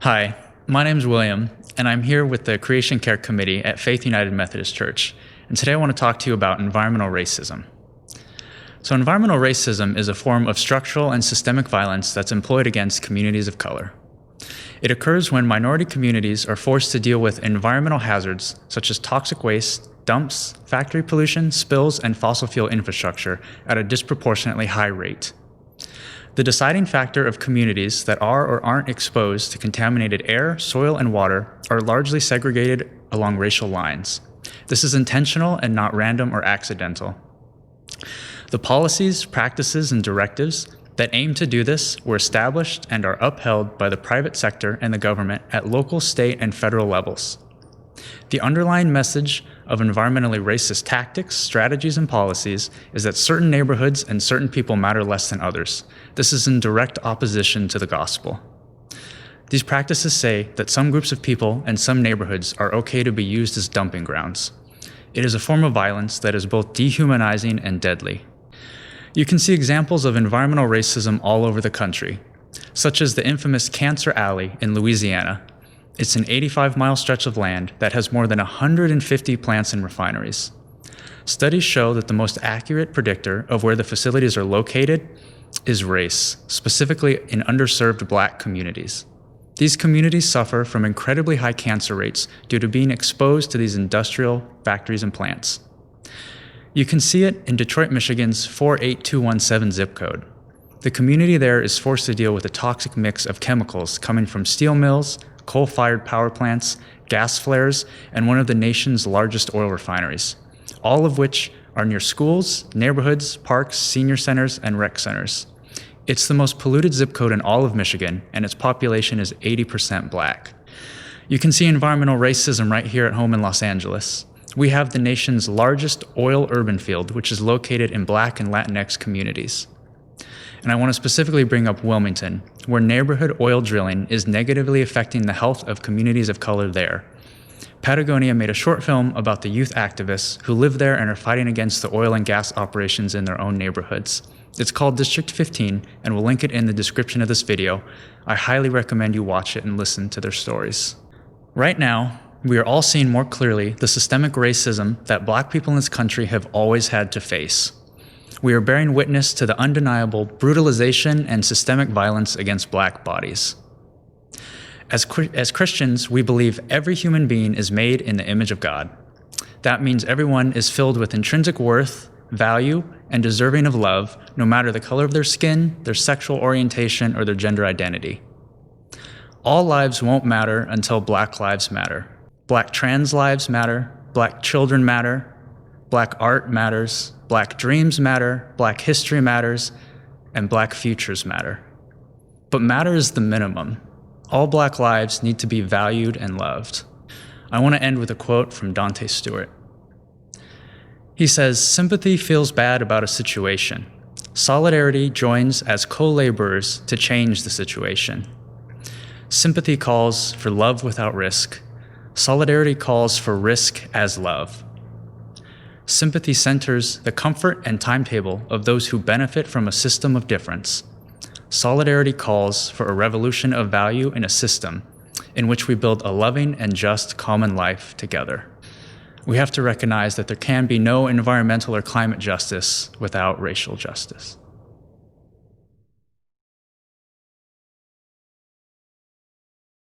Hi, my name is William, and I'm here with the Creation Care Committee at Faith United Methodist Church. And today I want to talk to you about environmental racism. So environmental racism is a form of structural and systemic violence that's employed against communities of color. It occurs when minority communities are forced to deal with environmental hazards such as toxic waste, dumps, factory pollution, spills, and fossil fuel infrastructure at a disproportionately high rate. The deciding factor of communities that are or aren't exposed to contaminated air, soil, and water are largely segregated along racial lines. This is intentional and not random or accidental. The policies, practices, and directives that aim to do this were established and are upheld by the private sector and the government at local, state, and federal levels. The underlying message of environmentally racist tactics, strategies, and policies is that certain neighborhoods and certain people matter less than others. This is in direct opposition to the gospel. These practices say that some groups of people and some neighborhoods are okay to be used as dumping grounds. It is a form of violence that is both dehumanizing and deadly. You can see examples of environmental racism all over the country, such as the infamous Cancer Alley in Louisiana. It's an 85-mile stretch of land that has more than 150 plants and refineries. Studies show that the most accurate predictor of where the facilities are located is race, specifically in underserved Black communities. These communities suffer from incredibly high cancer rates due to being exposed to these industrial factories and plants. You can see it in Detroit, Michigan's 48217 zip code. The community there is forced to deal with a toxic mix of chemicals coming from steel mills, coal-fired power plants, gas flares, and one of the nation's largest oil refineries, all of which are near schools, neighborhoods, parks, senior centers, and rec centers. It's the most polluted zip code in all of Michigan, and its population is 80% Black. You can see environmental racism right here at home in Los Angeles. We have the nation's largest oil urban field, which is located in Black and Latinx communities. And I want to specifically bring up Wilmington, where neighborhood oil drilling is negatively affecting the health of communities of color there. Patagonia made a short film about the youth activists who live there and are fighting against the oil and gas operations in their own neighborhoods. It's called District 15, and we'll link it in the description of this video. I highly recommend you watch it and listen to their stories. Right now, we are all seeing more clearly the systemic racism that Black people in this country have always had to face. We are bearing witness to the undeniable brutalization and systemic violence against Black bodies. As Christians, we believe every human being is made in the image of God. That means everyone is filled with intrinsic worth, value, and deserving of love, no matter the color of their skin, their sexual orientation, or their gender identity. All lives won't matter until Black lives matter. Black trans lives matter, Black children matter, Black art matters, Black dreams matter, Black history matters, and Black futures matter. But matter is the minimum. All Black lives need to be valued and loved. I want to end with a quote from Dante Stewart. He says, "Sympathy feels bad about a situation. Solidarity joins as co-laborers to change the situation. Sympathy calls for love without risk. Solidarity calls for risk as love. Sympathy centers the comfort and timetable of those who benefit from a system of difference. Solidarity calls for a revolution of value in a system in which we build a loving and just common life together." We have to recognize that there can be no environmental or climate justice without racial justice.